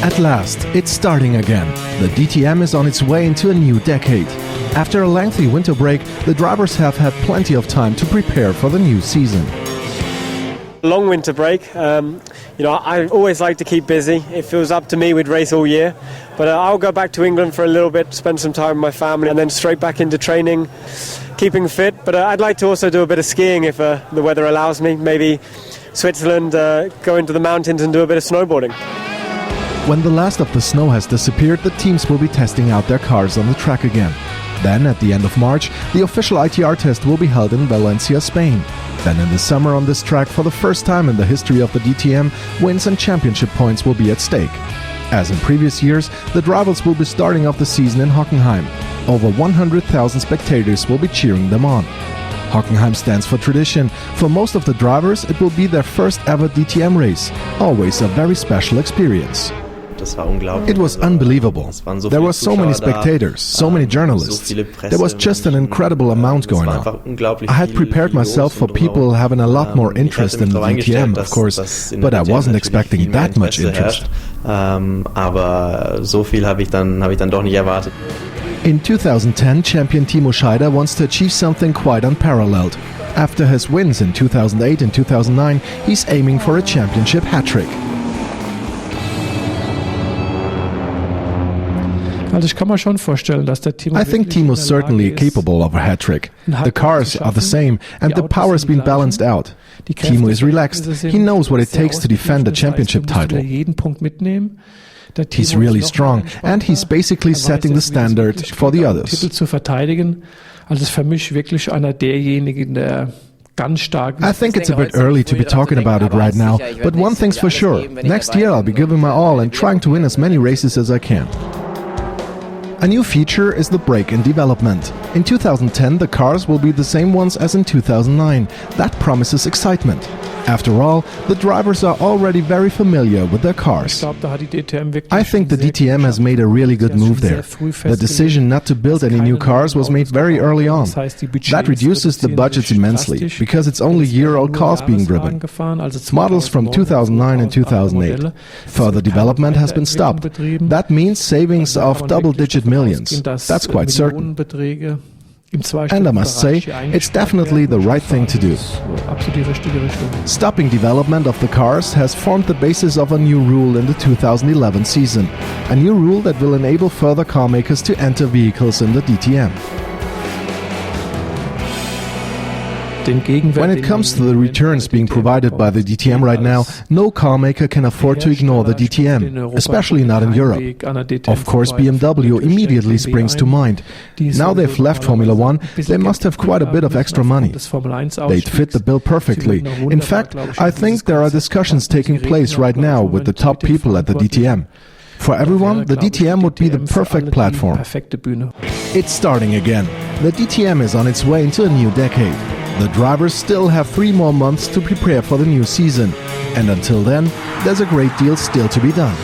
At last, it's starting again. The DTM is on its way into a new decade. After a lengthy winter break, the drivers have had plenty of time to prepare for the new season. Long winter break. I always like to keep busy. If it was up to me, we'd race all year. But I'll go back to England for a little bit, spend some time with my family, and then straight back into training, keeping fit. But I'd like to also do a bit of skiing if the weather allows me. Maybe Switzerland, go into the mountains and do a bit of snowboarding. When the last of the snow has disappeared, the teams will be testing out their cars on the track again. Then, at the end of March, the official ITR test will be held in Valencia, Spain. Then in the summer on this track, for the first time in the history of the DTM, wins and championship points will be at stake. As in previous years, the drivers will be starting off the season in Hockenheim. Over 100,000 spectators will be cheering them on. Hockenheim stands for tradition. For most of the drivers, it will be their first ever DTM race. Always a very special experience. It was unbelievable. There were so many spectators, so many journalists. There was just an incredible amount going on. I had prepared myself for people having a lot more interest in the DTM, of course, but I wasn't expecting that much interest. In 2010, champion Timo Scheider wants to achieve something quite unparalleled. After his wins in 2008 and 2009, he's aiming for a championship hat-trick. I think Timo's certainly capable of a hat-trick. The cars are the same and the power has been balanced out. Timo is relaxed. He knows what it takes to defend a championship title. He's really strong and he's basically setting the standard for the others. I think it's a bit early to be talking about it right now, but one thing's for sure. Next year I'll be giving my all and trying to win as many races as I can. A new feature is the brake in development. In 2010, the cars will be the same ones as in 2009. That promises excitement. After all, the drivers are already very familiar with their cars. I think the DTM has made a really good move there. The decision not to build any new cars was made very early on. That reduces the budgets immensely, because it's only year-old cars being driven. Models from 2009 and 2008. Further development has been stopped. That means savings of double-digit millions. That's quite certain. And I must say, it's definitely the right thing to do. Stopping development of the cars has formed the basis of a new rule in the 2011 season. A new rule that will enable further car makers to enter vehicles in the DTM. When it comes to the returns being provided by the DTM right now, no car maker can afford to ignore the DTM, especially not in Europe. Of course, BMW immediately springs to mind. Now they've left Formula One, they must have quite a bit of extra money. They'd fit the bill perfectly. In fact, I think there are discussions taking place right now with the top people at the DTM. For everyone, the DTM would be the perfect platform. It's starting again. The DTM is on its way into a new decade. The drivers still have 3 more months to prepare for the new season. And until then, there's a great deal still to be done.